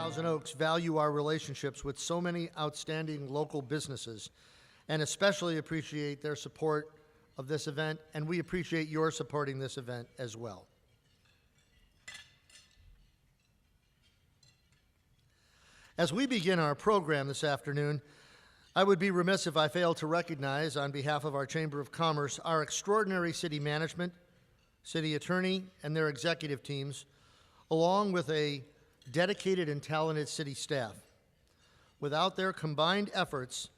Thousand Oaks value our relationships with so many outstanding local businesses and especially appreciate their support of this event, and we appreciate your supporting this event as well. As we begin our program this afternoon, I would be remiss if I failed to recognize, on behalf of our Chamber of Commerce, our extraordinary city management, city attorney, and their executive teams, along with a dedicated and talented city staff. Without their combined efforts,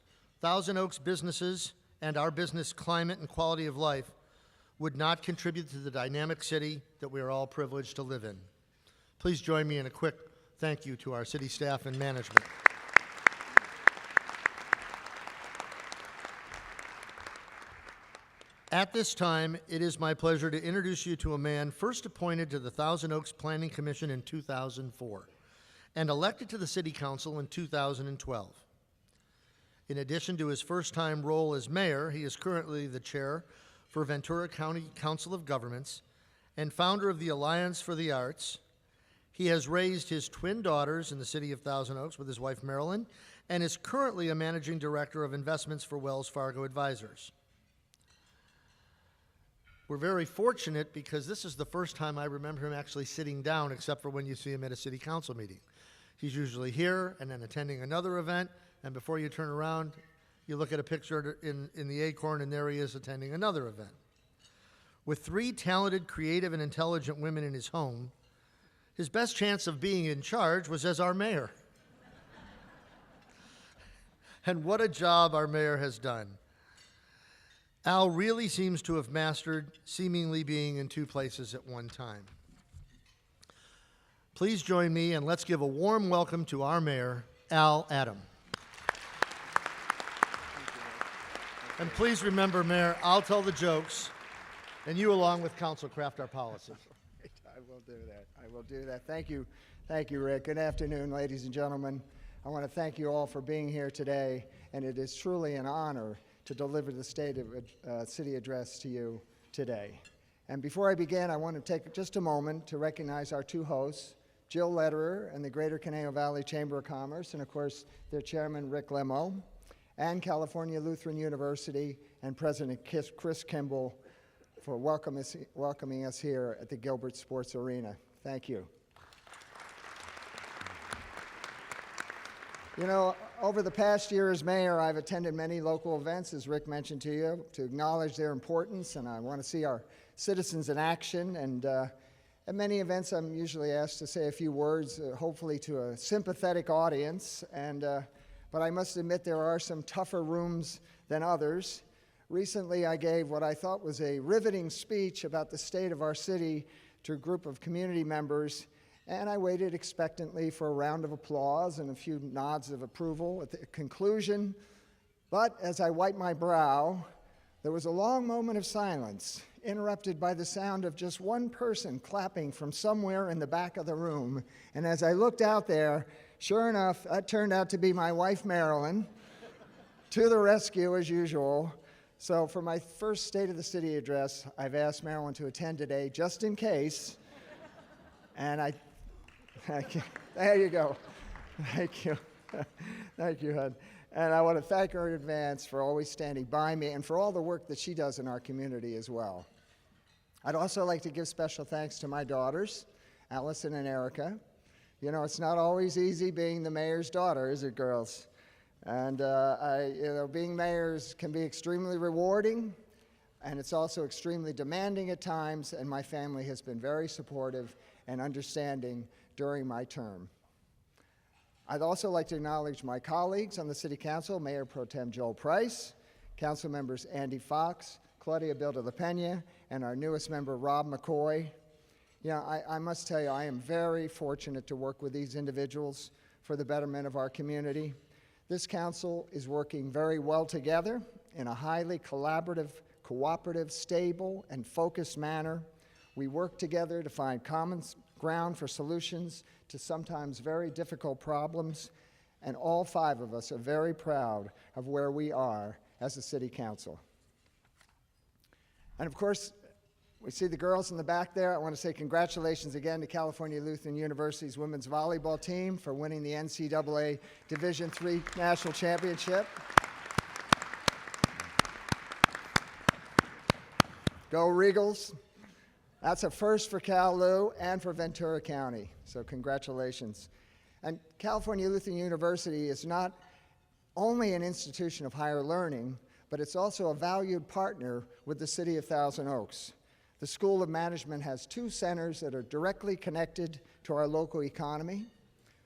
Thousand Oaks businesses and our business climate and quality of life would not contribute to the dynamic city that we are all privileged to live in. Please join me in a quick thank you to our city staff and management. At this time, it is my pleasure to introduce you to a man first appointed to the Thousand Oaks Planning Commission in 2004 and elected to the City Council in 2012. In addition to his first-time role as mayor, he is currently the chair for Ventura County Council of Governments and founder of the Alliance for the Arts. He has raised his twin daughters in the city of Thousand Oaks with his wife Marilyn and is currently a managing director of investments for Wells Fargo Advisors. We're very fortunate because this is the first time I remember him actually sitting down, except for when you see him at a city council meeting. He's usually here and then attending another event, and before you turn around, you look at a picture in the Acorn, and there he is attending another event. With 3 talented, creative, and intelligent women in his home, his best chance of being in charge was as our mayor. And what a job our mayor has done. Al really seems to have mastered seemingly being in 2 places at one time. Please join me and let's give a warm welcome to our mayor, Al Adam. And please remember, Mayor, I'll tell the jokes, and you, along with council, craft our policy. I will do that. I will do that. Thank you. Thank you, Rick. Good afternoon, ladies and gentlemen. I want to thank you all for being here today, and it is truly an honor to deliver the city address to you today. And before I begin, I want to take just a moment to recognize our 2 hosts, Jill Lederer and the Greater Conejo Valley Chamber of Commerce, and of course, their chairman, Rick Lemo, and California Lutheran University and President Chris Kimball for welcoming us here at the Gilbert Sports Arena. Thank you. You know, over the past year as mayor, I've attended many local events, as Rick mentioned to you, to acknowledge their importance, and I want to see our citizens in action. And at many events, I'm usually asked to say a few words, hopefully to a sympathetic audience. But I must admit there are some tougher rooms than others. Recently, I gave what I thought was a riveting speech about the state of our city to a group of community members, and I waited expectantly for a round of applause and a few nods of approval at the conclusion. But as I wiped my brow, there was a long moment of silence, interrupted by the sound of just one person clapping from somewhere in the back of the room. And as I looked out there, sure enough, that turned out to be my wife, Marilyn, to the rescue as usual. So for my first State of the City address, I've asked Marilyn to attend today just in case. And there you go. Thank you. Thank you, hon. And I want to thank her in advance for always standing by me and for all the work that she does in our community as well. I'd also like to give special thanks to my daughters, Allison and Erica. You know, it's not always easy being the mayor's daughter, is it, girls? And being mayors can be extremely rewarding, and it's also extremely demanding at times, and my family has been very supportive and understanding during my term. I'd also like to acknowledge my colleagues on the City Council, Mayor Pro Tem Joel Price, Council members Andy Fox, Claudia Bilda La Pena, and our newest member, Rob McCoy. You know, I must tell you, I am very fortunate to work with these individuals for the betterment of our community. This council is working very well together in a highly collaborative, cooperative, stable, and focused manner. We work together to find common ground for solutions to sometimes very difficult problems, and all 5 of us are very proud of where we are as a city council. And of course, We see the girls in the back there. I want to say congratulations again to California Lutheran University's women's volleyball team for winning the NCAA Division III National Championship. Go Regals. That's a first for Cal Lu and for Ventura County, so congratulations. And California Lutheran University is not only an institution of higher learning, but it's also a valued partner with the City of Thousand Oaks. The School of Management has two centers that are directly connected to our local economy.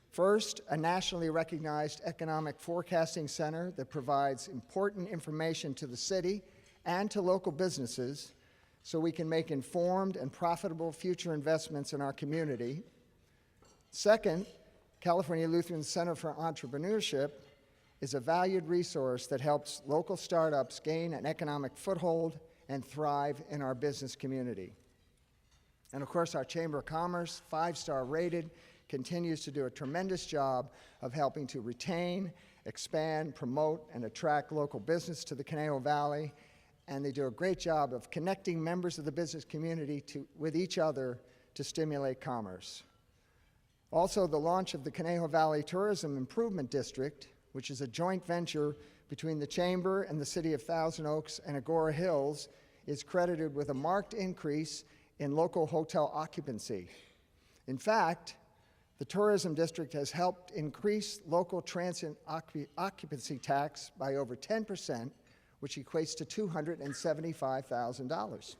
First, a nationally recognized economic forecasting center that provides important information to the city and to local businesses so we can make informed and profitable future investments in our community. Second, California Lutheran Center for Entrepreneurship is a valued resource that helps local startups gain an economic foothold and thrive in our business community. And of course, our Chamber of Commerce, 5-star rated, continues to do a tremendous job of helping to retain, expand, promote, and attract local business to the Conejo Valley, and they do a great job of connecting members of the business community with each other to stimulate commerce. Also, the launch of the Conejo Valley Tourism Improvement District, which is a joint venture between the Chamber and the City of Thousand Oaks and Agora Hills, is credited with a marked increase in local hotel occupancy. In fact, the tourism district has helped increase local transient occupancy tax by over 10%, which equates to $275,000.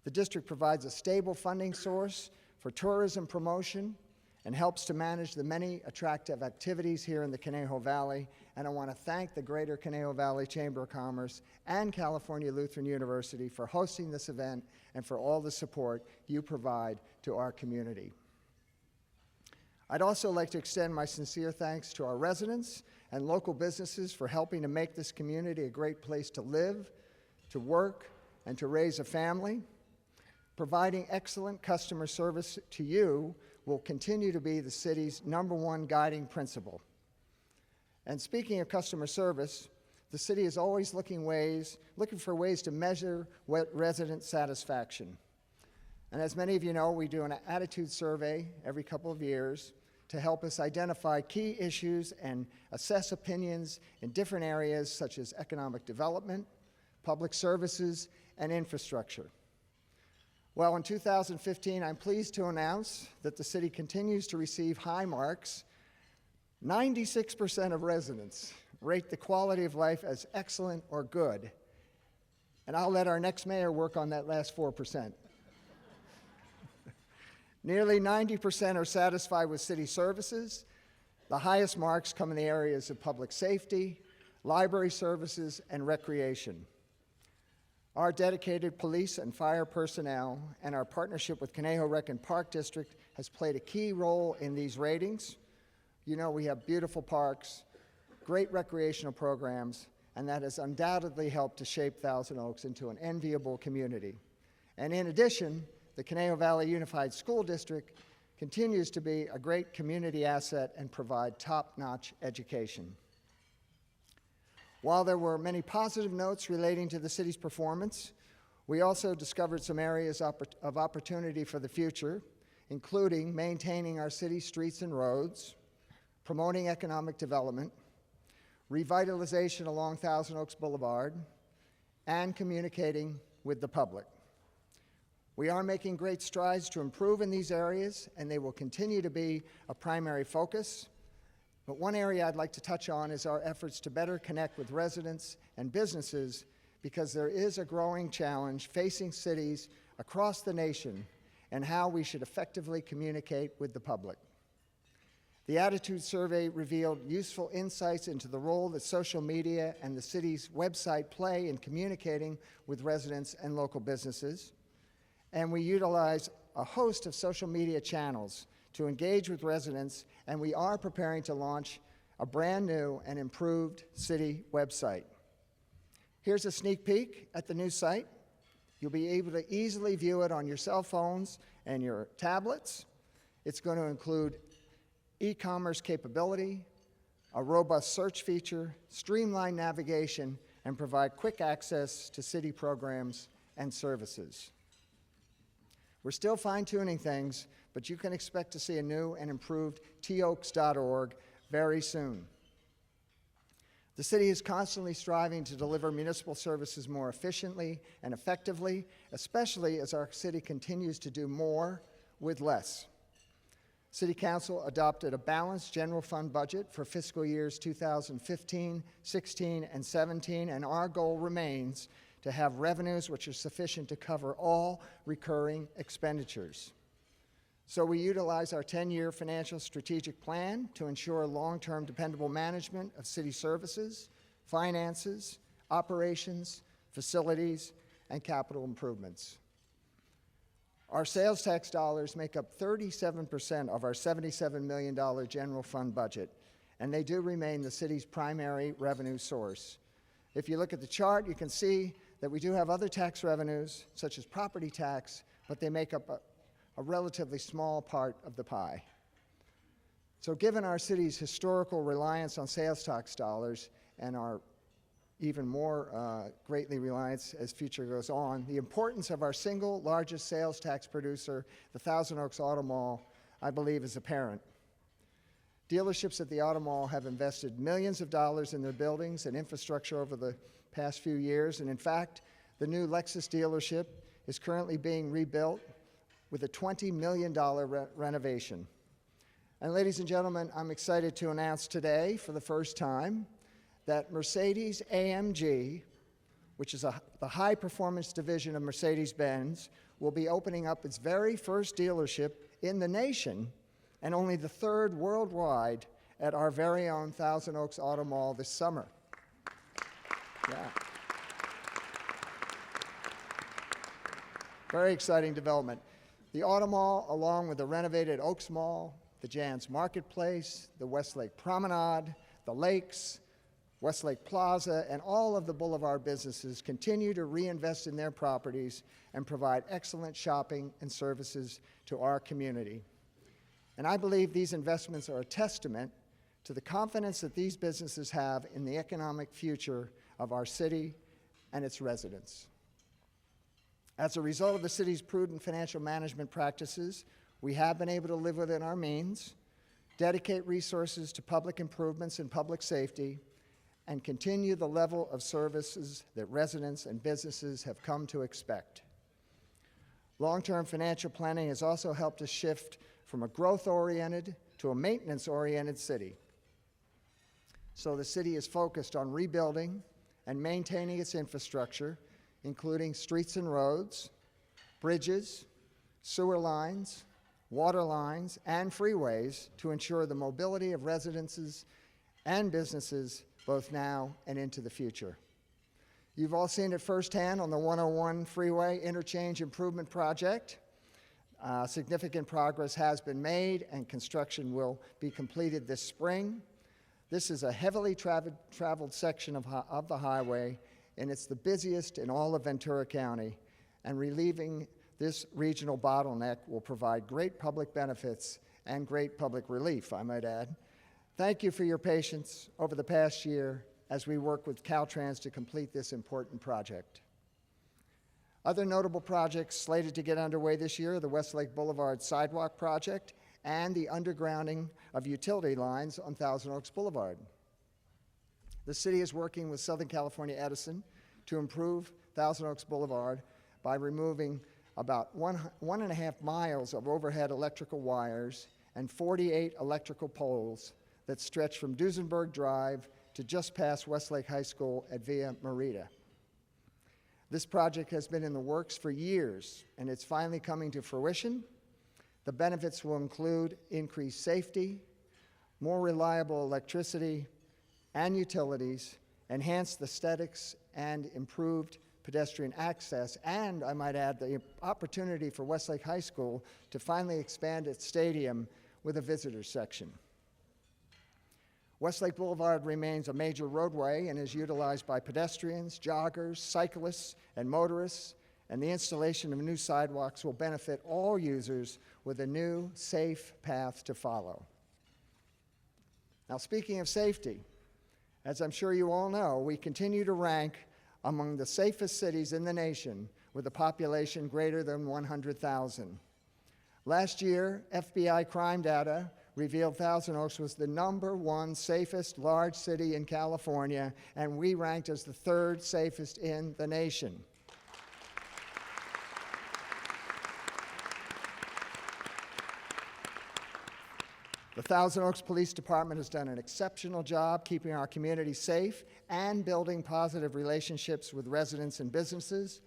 The district provides a stable funding source for tourism promotion and helps to manage the many attractive activities here in the Conejo Valley. And I want to thank the Greater Conejo Valley Chamber of Commerce and California Lutheran University for hosting this event and for all the support you provide to our community. I'd also like to extend my sincere thanks to our residents and local businesses for helping to make this community a great place to live, to work, and to raise a family. Providing excellent customer service to you will continue to be the city's #1 guiding principle. And speaking of customer service, the city is always looking for ways to measure resident satisfaction. And as many of you know, we do an attitude survey every couple of years to help us identify key issues and assess opinions in different areas such as economic development, public services, and infrastructure. Well, in 2015, I'm pleased to announce that the city continues to receive high marks. 96% of residents rate the quality of life as excellent or good. And I'll let our next mayor work on that last 4%. Nearly 90% are satisfied with city services. The highest marks come in the areas of public safety, library services, and recreation. Our dedicated police and fire personnel and our partnership with Conejo Rec and Park District has played a key role in these ratings. You know, we have beautiful parks, great recreational programs, and that has undoubtedly helped to shape Thousand Oaks into an enviable community. And in addition, the Conejo Valley Unified School District continues to be a great community asset and provide top-notch education. While there were many positive notes relating to the city's performance, we also discovered some areas of opportunity for the future, including maintaining our city streets and roads, promoting economic development, revitalization along Thousand Oaks Boulevard, and communicating with the public. We are making great strides to improve in these areas, and they will continue to be a primary focus. But one area I'd like to touch on is our efforts to better connect with residents and businesses, because there is a growing challenge facing cities across the nation and how we should effectively communicate with the public. The attitude survey revealed useful insights into the role that social media and the city's website play in communicating with residents and local businesses. And we utilize a host of social media channels to engage with residents, and we are preparing to launch a brand new and improved city website. Here's a sneak peek at the new site. You'll be able to easily view it on your cell phones and your tablets. It's going to include e-commerce capability, a robust search feature, streamlined navigation, and provide quick access to city programs and services. We're still fine-tuning things, but you can expect to see a new and improved toaks.org very soon. The city is constantly striving to deliver municipal services more efficiently and effectively, especially as our city continues to do more with less. City Council adopted a balanced general fund budget for fiscal years 2015, 16, and 17, and our goal remains to have revenues which are sufficient to cover all recurring expenditures. So we utilize our 10-year financial strategic plan to ensure long-term dependable management of city services, finances, operations, facilities, and capital improvements. Our sales tax dollars make up 37% of our $77 million general fund budget, and they do remain the city's primary revenue source. If you look at the chart, you can see that we do have other tax revenues, such as property tax, but they make up a relatively small part of the pie. So given our city's historical reliance on sales tax dollars and our even more greatly reliance as future goes on, the importance of our single largest sales tax producer, the Thousand Oaks Auto Mall, I believe is apparent. Dealerships at the Auto Mall have invested millions of dollars in their buildings and infrastructure over the past few years, and in fact, the new Lexus dealership is currently being rebuilt with a $20 million renovation. And ladies and gentlemen, I'm excited to announce today, for the first time, that Mercedes-AMG, which is the high-performance division of Mercedes-Benz, will be opening up its very first dealership in the nation, and only the third worldwide, at our very own Thousand Oaks Auto Mall this summer. Yeah. Very exciting development. The Auto Mall, along with the renovated Oaks Mall, the Jan's Marketplace, the Westlake Promenade, the Lakes, Westlake Plaza, and all of the Boulevard businesses continue to reinvest in their properties and provide excellent shopping and services to our community. And I believe these investments are a testament to the confidence that these businesses have in the economic future of our city and its residents. As a result of the city's prudent financial management practices, we have been able to live within our means, dedicate resources to public improvements and public safety, and continue the level of services that residents and businesses have come to expect. Long-term financial planning has also helped us shift from a growth-oriented to a maintenance-oriented city. So the city is focused on rebuilding and maintaining its infrastructure, including streets and roads, bridges, sewer lines, water lines, and freeways to ensure the mobility of residences and businesses both now and into the future. You've all seen it firsthand on the 101 Freeway Interchange Improvement Project. Significant progress has been made, and construction will be completed this spring. This is a heavily traveled section of the highway, and it's the busiest in all of Ventura County, and relieving this regional bottleneck will provide great public benefits and great public relief, I might add. Thank you for your patience over the past year as we work with Caltrans to complete this important project. Other notable projects slated to get underway this year are the Westlake Boulevard Sidewalk Project and the undergrounding of utility lines on Thousand Oaks Boulevard. The city is working with Southern California Edison to improve Thousand Oaks Boulevard by removing about 1.5 miles of overhead electrical wires and 48 electrical poles that stretch from Duesenberg Drive to just past Westlake High School at Via Merida. This project has been in the works for years, and it's finally coming to fruition. The benefits will include increased safety, more reliable electricity and utilities, enhanced aesthetics, and improved pedestrian access, and I might add the opportunity for Westlake High School to finally expand its stadium with a visitor's section. Westlake Boulevard remains a major roadway and is utilized by pedestrians, joggers, cyclists, and motorists, and the installation of new sidewalks will benefit all users with a new, safe path to follow. Now, speaking of safety, as I'm sure you all know, we continue to rank among the safest cities in the nation with a population greater than 100,000. Last year, FBI crime data revealed Thousand Oaks was the #1 safest large city in California, and we ranked as the 3rd safest in the nation. The Thousand Oaks Police Department has done an exceptional job keeping our community safe and building positive relationships with residents and businesses,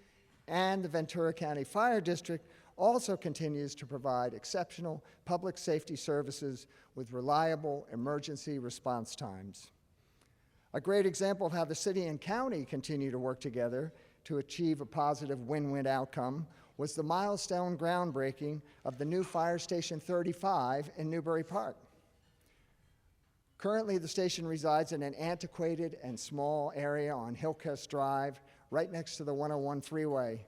and the Ventura County Fire District also continues to provide exceptional public safety services with reliable emergency response times. A great example of how the city and county continue to work together to achieve a positive win-win outcome was the milestone groundbreaking of the new Fire Station 35 in Newbury Park. Currently, the station resides in an antiquated and small area on Hillcrest Drive, right next to the 101 freeway.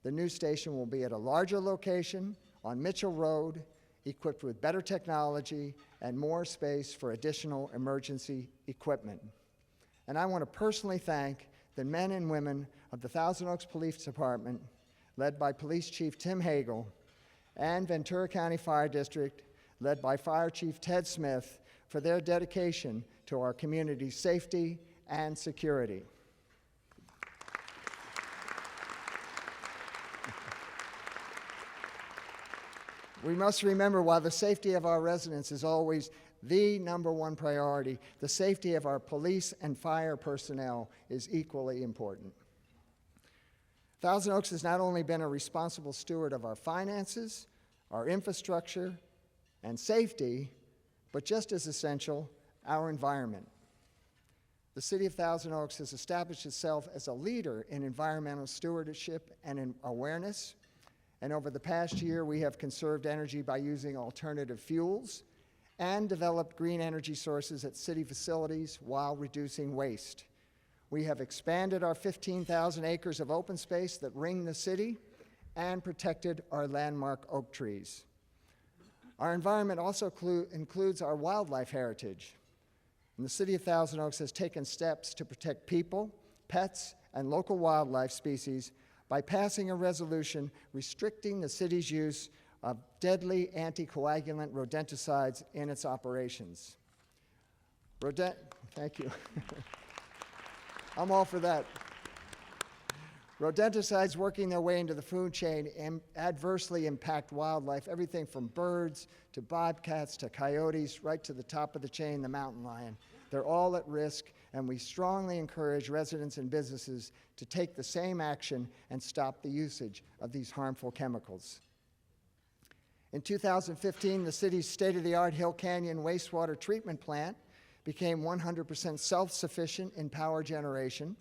The new station will be at a larger location on Mitchell Road, equipped with better technology and more space for additional emergency equipment. And I want to personally thank the men and women of the Thousand Oaks Police Department, led by Police Chief Tim Hagel, and Ventura County Fire District, led by Fire Chief Ted Smith, for their dedication to our community's safety and security. We must remember, while the safety of our residents is always the #1 priority, the safety of our police and fire personnel is equally important. Thousand Oaks has not only been a responsible steward of our finances, our infrastructure, and safety, but just as essential, our environment. The City of Thousand Oaks has established itself as a leader in environmental stewardship and in awareness. And over the past year, we have conserved energy by using alternative fuels and developed green energy sources at city facilities while reducing waste. We have expanded our 15,000 acres of open space that ring the city and protected our landmark oak trees. Our environment also includes our wildlife heritage. And the City of Thousand Oaks has taken steps to protect people, pets, and local wildlife species by passing a resolution restricting the city's use of deadly anticoagulant rodenticides in its operations. Thank you. I'm all for that. Rodenticides working their way into the food chain adversely impact wildlife, everything from birds to bobcats to coyotes, right to the top of the chain, the mountain lion. They're all at risk, and we strongly encourage residents and businesses to take the same action and stop the usage of these harmful chemicals. In 2015, the city's state-of-the-art Hill Canyon wastewater treatment plant became 100% self-sufficient in power generation.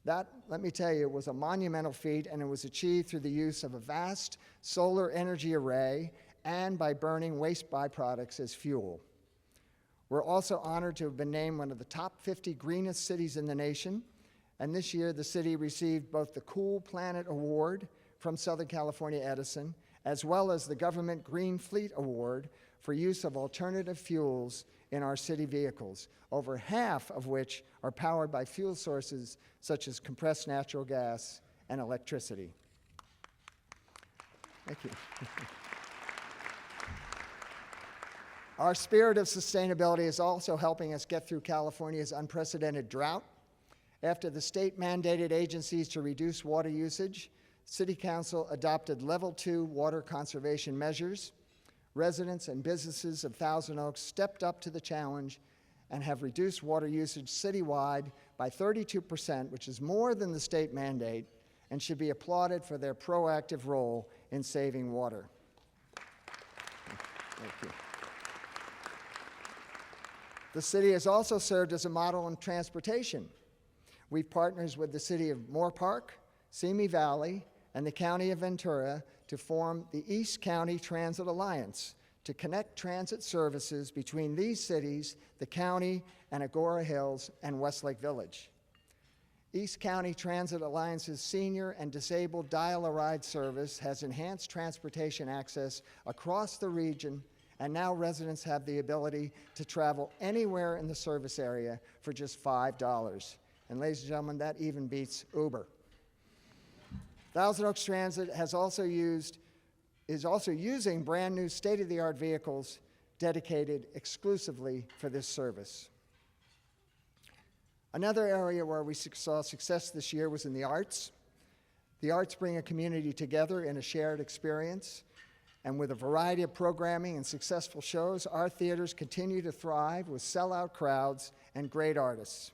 That, let me tell you, was a monumental feat, and it was achieved through the use of a vast solar energy array and by burning waste byproducts as fuel. We're also honored to have been named one of the top 50 greenest cities in the nation, and this year the city received both the Cool Planet Award from Southern California Edison, as well as the Government Green Fleet Award for use of alternative fuels in our city vehicles, over half of which are powered by fuel sources such as compressed natural gas and electricity. Thank you. Our spirit of sustainability is also helping us get through California's unprecedented drought. After the state-mandated agencies to reduce water usage, City Council adopted Level 2 water conservation measures. Residents and businesses of Thousand Oaks stepped up to the challenge and have reduced water usage citywide by 32%, which is more than the state mandate, and should be applauded for their proactive role in saving water. Thank you. The city has also served as a model in transportation. We've partnered with the city of Moore Park, Simi Valley, and the county of Ventura to form the East County Transit Alliance to connect transit services between these cities, the county, and Agora Hills and Westlake Village. East County Transit Alliance's senior and disabled dial-a-ride service has enhanced transportation access across the region, and now residents have the ability to travel anywhere in the service area for just $5. And ladies and gentlemen, that even beats Uber. Thousand Oaks Transit is also using brand new state-of-the-art vehicles dedicated exclusively for this service. Another area where we saw success this year was in the arts. The arts bring a community together in a shared experience, and with a variety of programming and successful shows, our theaters continue to thrive with sellout crowds and great artists.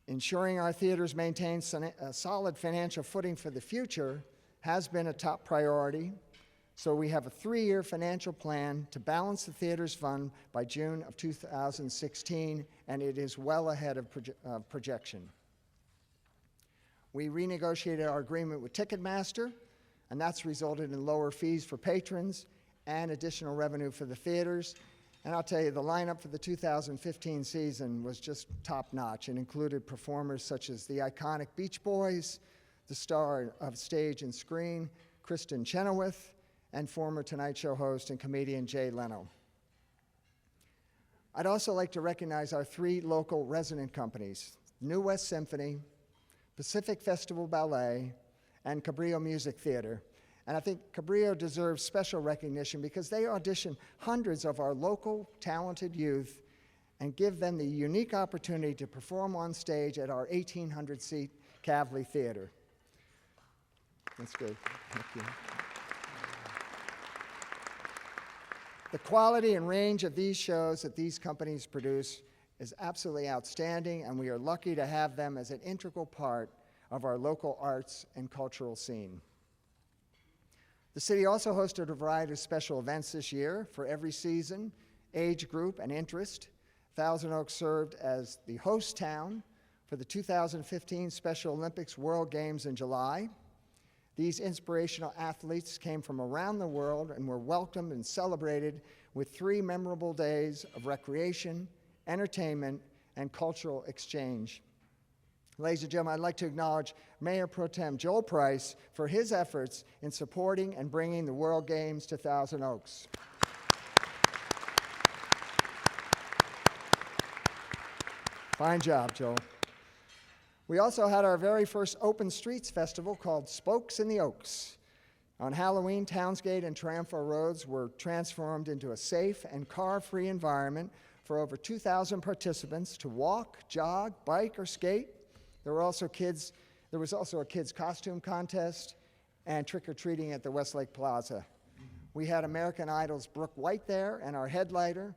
Ensuring our theaters maintain a solid financial footing for the future has been a top priority, so we have a 3-year financial plan to balance the theater's fund by June of 2016, and it is well ahead of projection. We renegotiated our agreement with Ticketmaster, and that's resulted in lower fees for patrons and additional revenue for the theaters. And I'll tell you, the lineup for the 2015 season was just top-notch and included performers such as the iconic Beach Boys, the star of stage and screen, Kristen Chenoweth, and former Tonight Show host and comedian Jay Leno. I'd also like to recognize our 3 local resident companies, New West Symphony, Pacific Festival Ballet, and Cabrillo Music Theater. And I think Cabrillo deserves special recognition because they audition hundreds of our local talented youth and give them the unique opportunity to perform on stage at our 1,800-seat Kavli Theater. That's good. Thank you. The quality and range of these shows that these companies produce is absolutely outstanding, and we are lucky to have them as an integral part of our local arts and cultural scene. The city also hosted a variety of special events this year for every season, age group, and interest. Thousand Oaks served as the host town for the 2015 Special Olympics World Games in July. These inspirational athletes came from around the world and were welcomed and celebrated with 3 memorable days of recreation, entertainment, and cultural exchange. Ladies and gentlemen, I'd like to acknowledge Mayor Pro Tem Joel Price for his efforts in supporting and bringing the World Games to Thousand Oaks. Fine job, Joel. We also had our very first Open Streets Festival called Spokes in the Oaks. On Halloween, Townsgate and Triumphal Roads were transformed into a safe and car-free environment for over 2,000 participants to walk, jog, bike, or skate. There was also a kids' costume contest and trick-or-treating at the Westlake Plaza. We had American Idol's Brooke White there, and our headliner,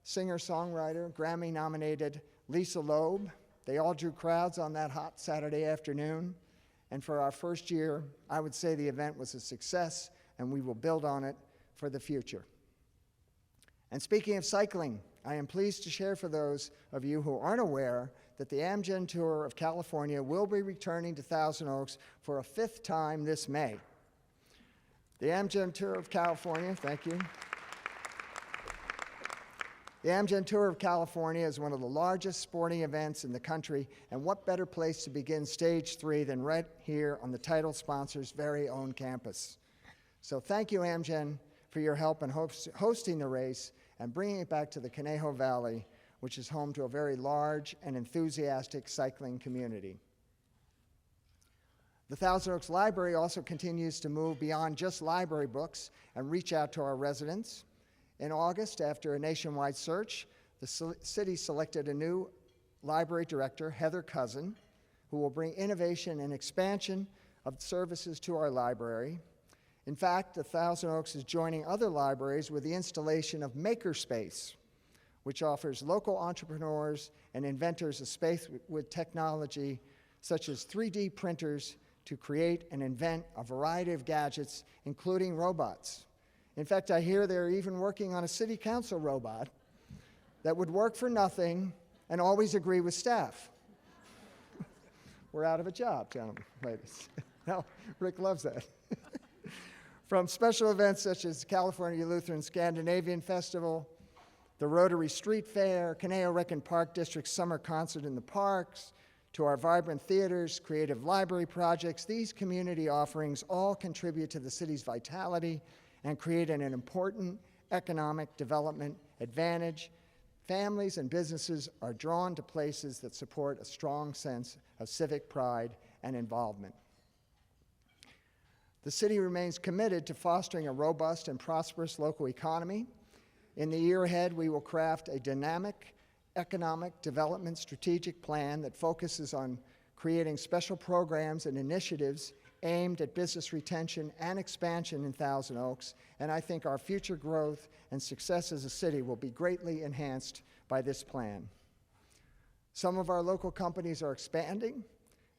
singer-songwriter, Grammy-nominated Lisa Loeb. They all drew crowds on that hot Saturday afternoon. And for our first year, I would say the event was a success, and we will build on it for the future. And speaking of cycling, I am pleased to share for those of you who aren't aware that the Amgen Tour of California will be returning to Thousand Oaks for a 5th time this May. The Amgen Tour of California, thank you. The Amgen Tour of California is one of the largest sporting events in the country, and what better place to begin Stage 3 than right here on the title sponsor's very own campus. So thank you, Amgen, for your help in hosting the race and bringing it back to the Conejo Valley, which is home to a very large and enthusiastic cycling community. The Thousand Oaks Library also continues to move beyond just library books and reach out to our residents. In August, after a nationwide search, the city selected a new library director, Heather Cousin, who will bring innovation and expansion of services to our library. In fact, the Thousand Oaks is joining other libraries with the installation of Makerspace, which offers local entrepreneurs and inventors a space with technology such as 3D printers to create and invent a variety of gadgets, including robots. In fact, I hear they're even working on a city council robot that would work for nothing and always agree with staff. We're out of a job, gentlemen, ladies. No, Rick loves that. From special events such as the California Lutheran Scandinavian Festival, the Rotary Street Fair, Conejo Rec and Park District Summer Concert in the Parks, to our vibrant theaters, creative library projects, these community offerings all contribute to the city's vitality and create an important economic development advantage. Families and businesses are drawn to places that support a strong sense of civic pride and involvement. The city remains committed to fostering a robust and prosperous local economy. In the year ahead, we will craft a dynamic economic development strategic plan that focuses on creating special programs and initiatives aimed at business retention and expansion in Thousand Oaks, and I think our future growth and success as a city will be greatly enhanced by this plan. Some of our local companies are expanding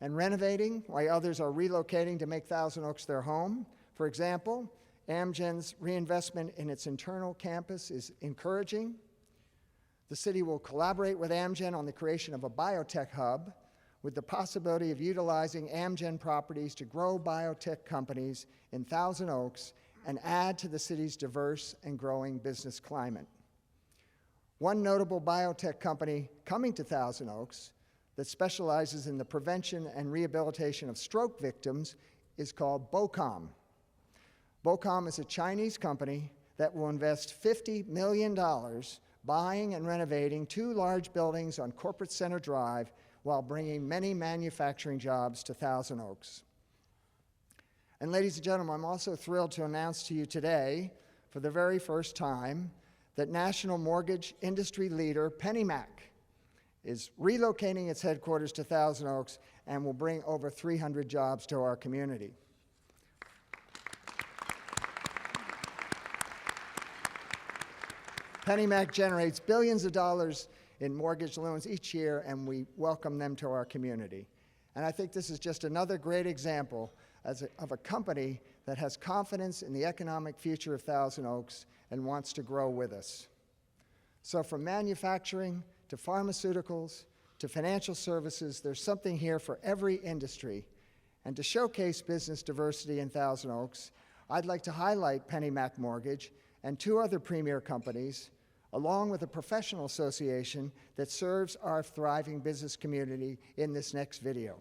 and renovating, while others are relocating to make Thousand Oaks their home. For example, Amgen's reinvestment in its internal campus is encouraging. The city will collaborate with Amgen on the creation of a biotech hub with the possibility of utilizing Amgen properties to grow biotech companies in Thousand Oaks and add to the city's diverse and growing business climate. One notable biotech company coming to Thousand Oaks that specializes in the prevention and rehabilitation of stroke victims is called BOCOM. BOCOM is a Chinese company that will invest $50 million buying and renovating 2 large buildings on Corporate Center Drive while bringing many manufacturing jobs to Thousand Oaks. And ladies and gentlemen, I'm also thrilled to announce to you today, for the very first time, that national mortgage industry leader PennyMac is relocating its headquarters to Thousand Oaks and will bring over 300 jobs to our community. PennyMac generates billions of dollars in mortgage loans each year, and we welcome them to our community. And I think this is just another great example of a company that has confidence in the economic future of Thousand Oaks and wants to grow with us. So from manufacturing to pharmaceuticals to financial services, there's something here for every industry. And to showcase business diversity in Thousand Oaks, I'd like to highlight PennyMac Mortgage and 2 other premier companies, along with a professional association that serves our thriving business community in this next video.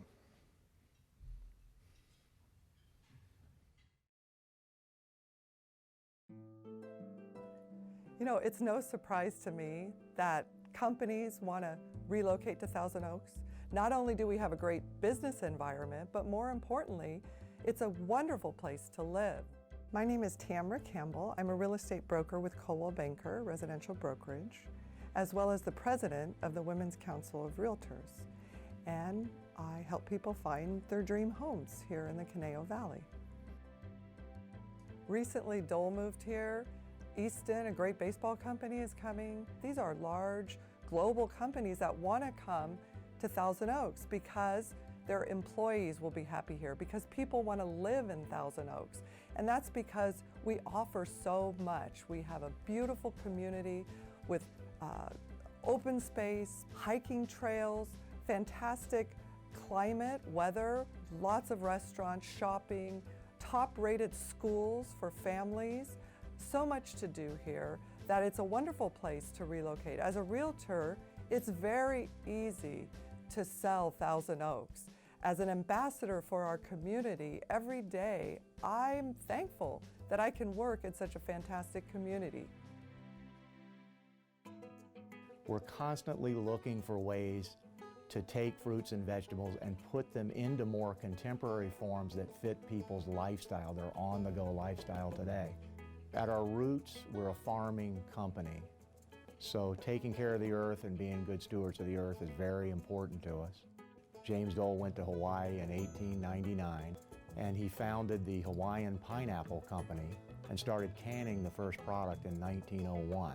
You know, it's no surprise to me that companies want to relocate to Thousand Oaks. Not only do we have a great business environment, but more importantly, it's a wonderful place to live. My name is Tamara Campbell. I'm a real estate broker with Coldwell Banker Residential Brokerage, as well as the president of the Women's Council of Realtors. And I help people find their dream homes here in the Conejo Valley. Recently, Dole moved here. Easton, a great baseball company, is coming. These are large global companies that want to come to Thousand Oaks because their employees will be happy here, because people want to live in Thousand Oaks. And that's because we offer so much. We have a beautiful community with open space, hiking trails, fantastic climate, weather, lots of restaurants, shopping, top-rated schools for families. So much to do here that it's a wonderful place to relocate. As a realtor, it's very easy to sell Thousand Oaks. As an ambassador for our community, every day I'm thankful that I can work in such a fantastic community. We're constantly looking for ways to take fruits and vegetables and put them into more contemporary forms that fit people's lifestyle, their on-the-go lifestyle today. At our roots, we're a farming company. So taking care of the earth and being good stewards of the earth is very important to us. James Dole went to Hawaii in 1899, and he founded the Hawaiian Pineapple Company and started canning the first product in 1901.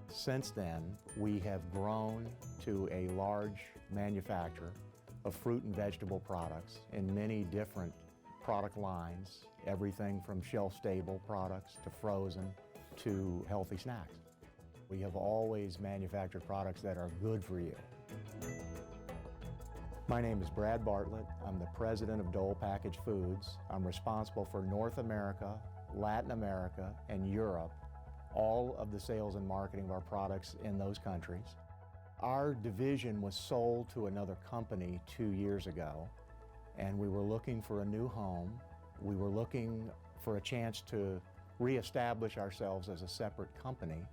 Since then, we have grown to a large manufacturer of fruit and vegetable products in many different product lines, everything from shelf-stable products to frozen to healthy snacks. We have always manufactured products that are good for you. My name is Brad Bartlett. I'm the president of Dole Packaged Foods. I'm responsible for North America, Latin America, and Europe, all of the sales and marketing of our products in those countries. Our division was sold to another company 2 years ago, and we were looking for a new home. We were looking for a chance to reestablish ourselves as a separate company.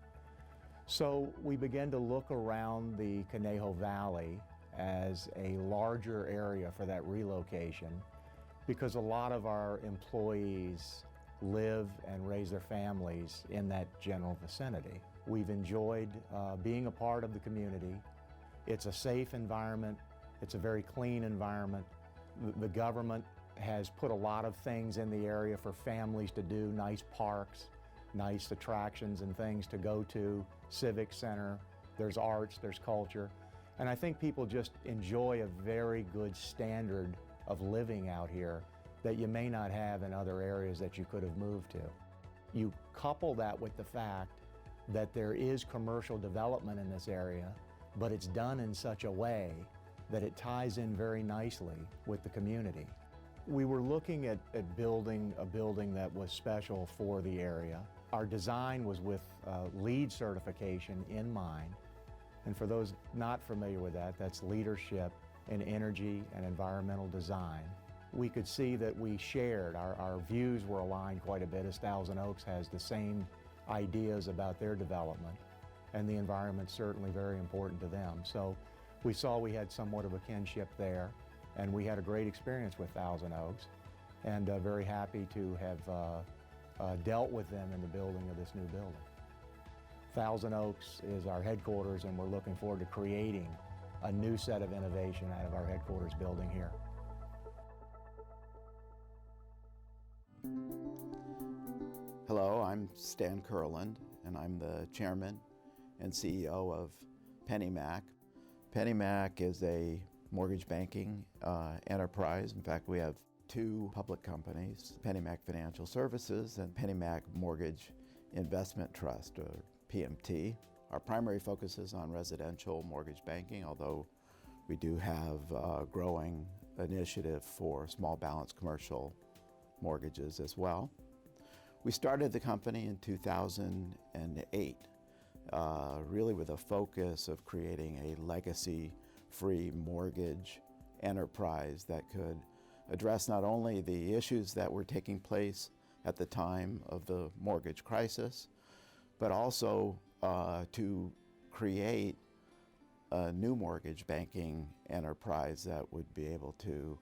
So we began to look around the Conejo Valley as a larger area for that relocation, because a lot of our employees live and raise their families in that general vicinity. We've enjoyed being a part of the community. It's a safe environment. It's a very clean environment. The government has put a lot of things in the area for families to do, nice parks, nice attractions and things to go to, civic center, there's arts, there's culture. And I think people just enjoy a very good standard of living out here that you may not have in other areas that you could have moved to. You couple that with the fact that there is commercial development in this area, but it's done in such a way that it ties in very nicely with the community. We were looking at building a building that was special for the area. Our design was with LEED certification in mind. And for those not familiar with that, that's leadership in energy and environmental design. We could see that we shared, our views were aligned quite a bit, as Thousand Oaks has the same ideas about their development, and the environment's certainly very important to them. So we saw we had somewhat of a kinship there, and we had a great experience with Thousand Oaks, and very happy to have dealt with them in the building of this new building. Thousand Oaks is our headquarters, and we're looking forward to creating a new set of innovation out of our headquarters building here. Hello, I'm Stan Kurland, and I'm the chairman and CEO of PennyMac. PennyMac is a mortgage banking enterprise. In fact, we have two public companies, PennyMac Financial Services and PennyMac Mortgage Investment Trust, or PMT. Our primary focus is on residential mortgage banking, although we do have a growing initiative for small balance commercial mortgages as well. We started the company in 2008, really with a focus of creating a legacy-free mortgage enterprise that could address not only the issues that were taking place at the time of the mortgage crisis, but also to create a new mortgage banking enterprise that would be able to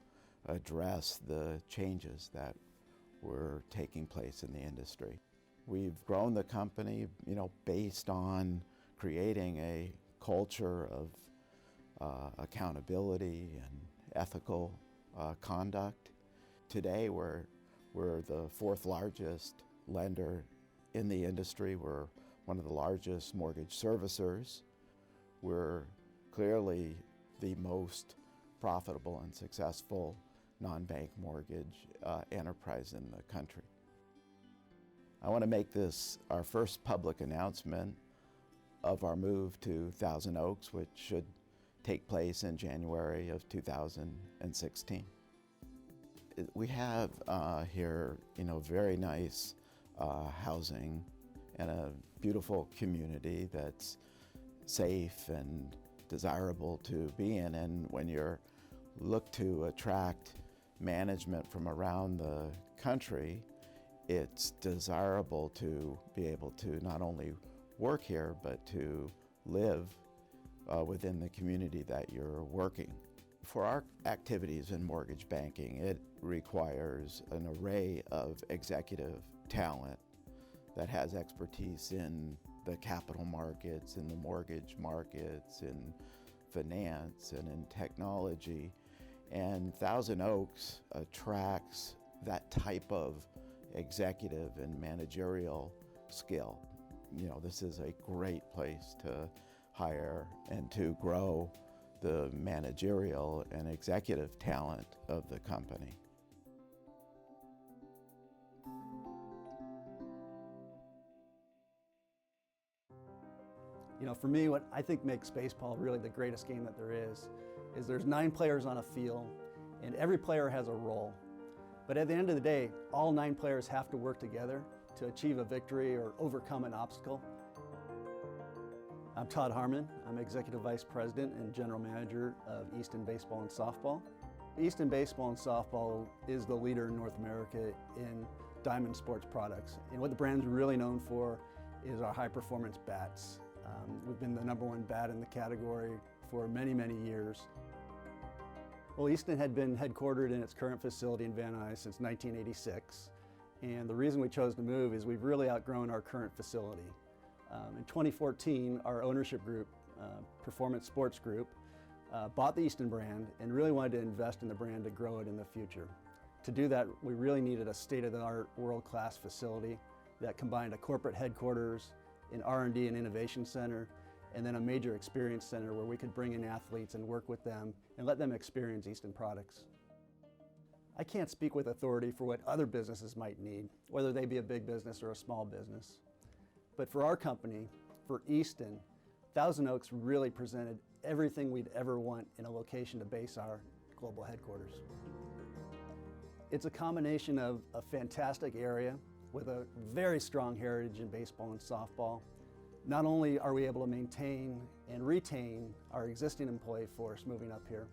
address the changes that were taking place in the industry. We've grown the company, based on creating a culture of accountability and ethical conduct. Today, we're the fourth largest lender in the industry. We're one of the largest mortgage servicers. We're clearly the most profitable and successful non-bank mortgage enterprise in the country. I want to make this our first public announcement of our move to Thousand Oaks, which should take place in January of 2016. We have here, very nice housing and a beautiful community that's safe and desirable to be in. And when you're look to attract management from around the country, it's desirable to be able to not only work here, but to live within the community that you're working. For our activities in mortgage banking, it requires an array of executive talent that has expertise in the capital markets, in the mortgage markets, in finance, and in technology. And Thousand Oaks attracts that type of executive and managerial skill. This is a great place to hire and to grow the managerial and executive talent of the company. For me, what I think makes baseball really the greatest game that there is there's 9 players on a field, and every player has a role. But at the end of the day, all 9 players have to work together to achieve a victory or overcome an obstacle. I'm Todd Harmon. I'm Executive Vice President and General Manager of Easton Baseball and Softball. Easton Baseball and Softball is the leader in North America in diamond sports products. And what the brand's really known for is our high-performance bats. We've been the #1 bat in the category for many, many years. Well, Easton had been headquartered in its current facility in Van Nuys since 1986. And the reason we chose to move is we've really outgrown our current facility. In 2014, our ownership group, Performance Sports Group, bought the Easton brand and really wanted to invest in the brand to grow it in the future. To do that, we really needed a state-of-the-art, world-class facility that combined a corporate headquarters, an R&D and innovation center, and then a major experience center where we could bring in athletes and work with them and let them experience Easton products. I can't speak with authority for what other businesses might need, whether they be a big business or a small business. But for our company, for Easton, Thousand Oaks really presented everything we'd ever want in a location to base our global headquarters. It's a combination of a fantastic area with a very strong heritage in baseball and softball. Not only are we able to maintain and retain our existing employee force moving up here,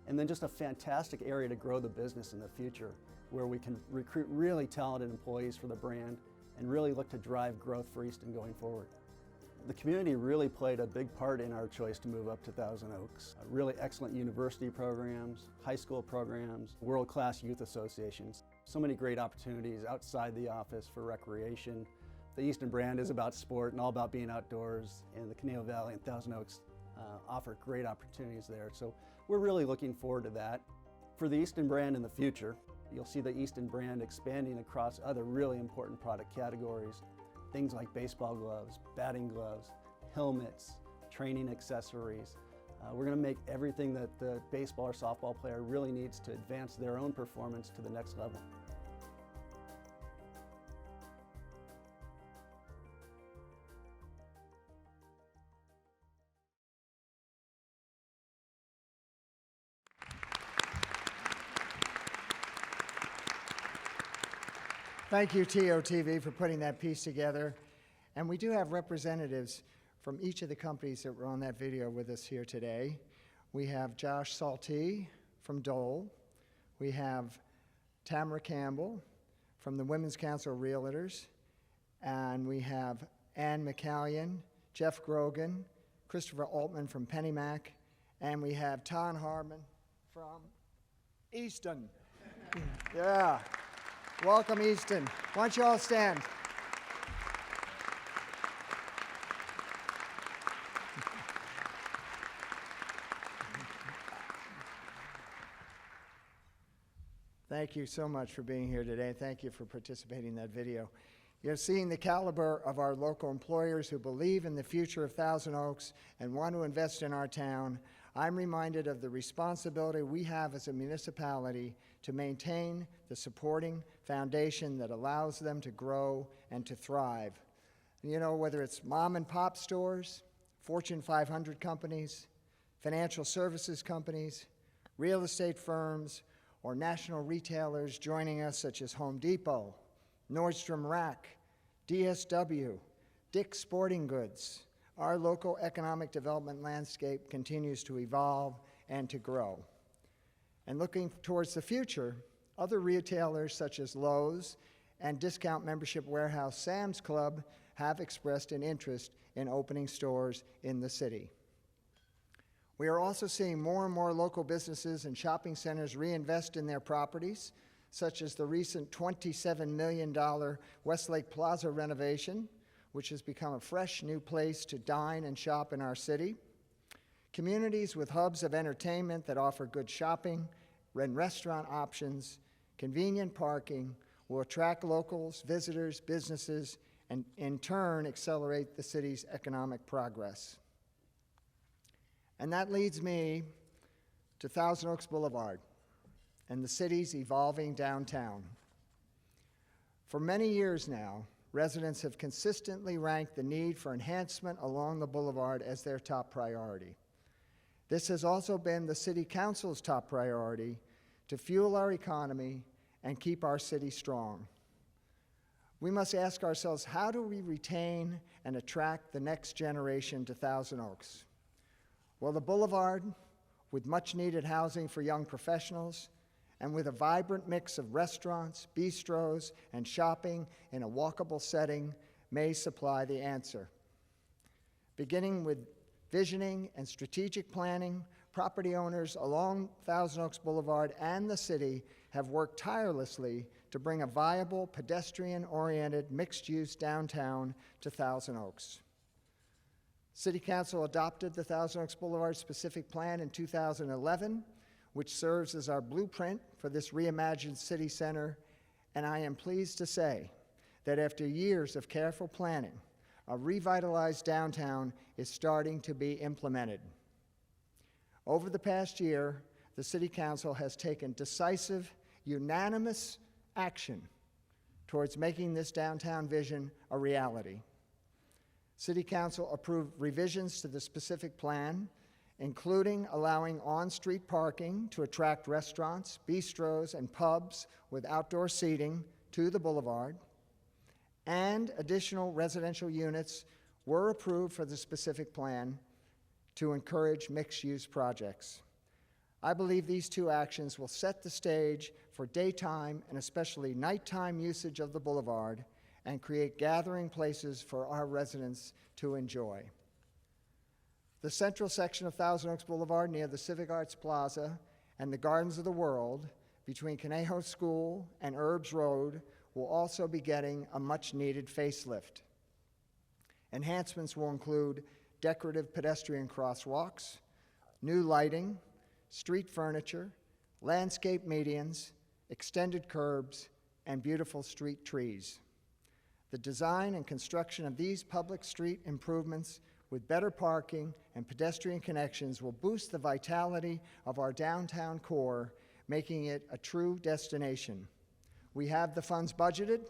and then just a fantastic area to grow the business in the future, where we can recruit really talented employees for the brand and really look to drive growth for Easton going forward. The community really played a big part in our choice to move up to Thousand Oaks. Really excellent university programs, high school programs, world-class youth associations. So many great opportunities outside the office for recreation. The Easton brand is about sport and all about being outdoors, and the Conejo Valley and Thousand Oaks offer great opportunities there. So we're really looking forward to that. For the Easton brand in the future, you'll see the Easton brand expanding across other really important product categories. Things like baseball gloves, batting gloves, helmets, training accessories. We're going to make everything that the baseball or softball player really needs to advance their own performance to the next level. Thank you, TOTV, for putting that piece together. And we do have representatives from each of the companies that were on that video with us here today. We have Josh Saltee from Dole. We have Tamara Campbell from the Women's Council of Realtors. And we have Ann McCallion, Jeff Grogan, Christopher Altman from PennyMac, and we have Ton Harmon from Easton. Yeah. Welcome, Easton. Why don't you all stand? Thank you so much for being here today. Thank you for participating in that video. You're seeing the caliber of our local employers who believe in the future of Thousand Oaks and want to invest in our town. I'm reminded of the responsibility we have as a municipality to maintain the supporting foundation that allows them to grow and to thrive. You know, whether it's mom and pop stores, Fortune 500 companies, financial services companies, real estate firms, or national retailers joining us such as Home Depot, Nordstrom Rack, DSW, Dick's Sporting Goods. Our local economic development landscape continues to evolve and to grow. And looking towards the future, other retailers such as Lowe's and discount membership warehouse Sam's Club have expressed an interest in opening stores in the city. We are also seeing more and more local businesses and shopping centers reinvest in their properties, such as the recent $27 million Westlake Plaza renovation, which has become a fresh new place to dine and shop in our city. Communities with hubs of entertainment that offer good shopping and restaurant options, convenient parking, will attract locals, visitors, businesses, and in turn accelerate the city's economic progress. And that leads me to Thousand Oaks Boulevard and the city's evolving downtown. For many years now, residents have consistently ranked the need for enhancement along the boulevard as their top priority. This has also been the City Council's top priority to fuel our economy and keep our city strong. We must ask ourselves, how do we retain and attract the next generation to Thousand Oaks? Well, the boulevard, with much-needed housing for young professionals, and with a vibrant mix of restaurants, bistros, and shopping in a walkable setting, may supply the answer. Beginning with visioning and strategic planning, property owners along Thousand Oaks Boulevard and the city have worked tirelessly to bring a viable, pedestrian-oriented, mixed-use downtown to Thousand Oaks. City Council adopted the Thousand Oaks Boulevard Specific Plan in 2011, which serves as our blueprint for this reimagined city center, and I am pleased to say that after years of careful planning, a revitalized downtown is starting to be implemented. Over the past year, the City Council has taken decisive, unanimous action towards making this downtown vision a reality. City Council approved revisions to the specific plan, including allowing on-street parking to attract restaurants, bistros, and pubs with outdoor seating to the boulevard, and additional residential units were approved for the specific plan to encourage mixed-use projects. I believe these two actions will set the stage for daytime and especially nighttime usage of the boulevard and create gathering places for our residents to enjoy. The central section of Thousand Oaks Boulevard near the Civic Arts Plaza and the Gardens of the World between Conejo School and Herbs Road will also be getting a much-needed facelift. Enhancements will include decorative pedestrian crosswalks, new lighting, street furniture, landscape medians, extended curbs, and beautiful street trees. The design and construction of these public street improvements with better parking and pedestrian connections will boost the vitality of our downtown core, making it a true destination. We have the funds budgeted,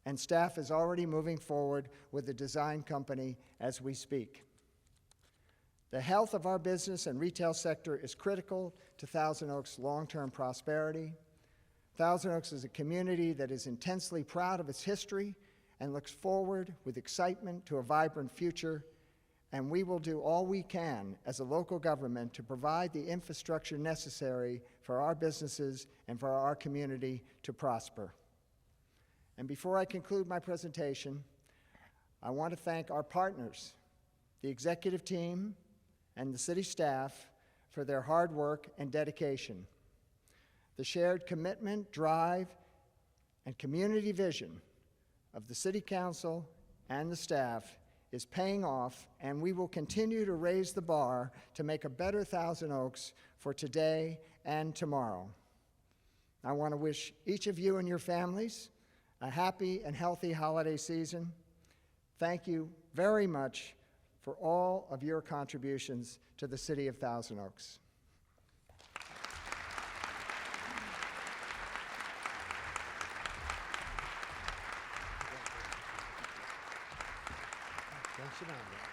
and staff is already moving forward with the design company as we speak. The health of our business and retail sector is critical to Thousand Oaks' long-term prosperity. Thousand Oaks is a community that is intensely proud of its history and looks forward with excitement to a vibrant future, and we will do all we can as a local government to provide the infrastructure necessary for our businesses and for our community to prosper. And before I conclude my presentation, I want to thank our partners, the executive team, and the city staff for their hard work and dedication. The shared commitment, drive, and community vision of the City Council and the staff is paying off, and we will continue to raise the bar to make a better Thousand Oaks for today and tomorrow. I want to wish each of you and your families a happy and healthy holiday season. Thank you very much for all of your contributions to the City of Thousand Oaks. Don't sit down yet.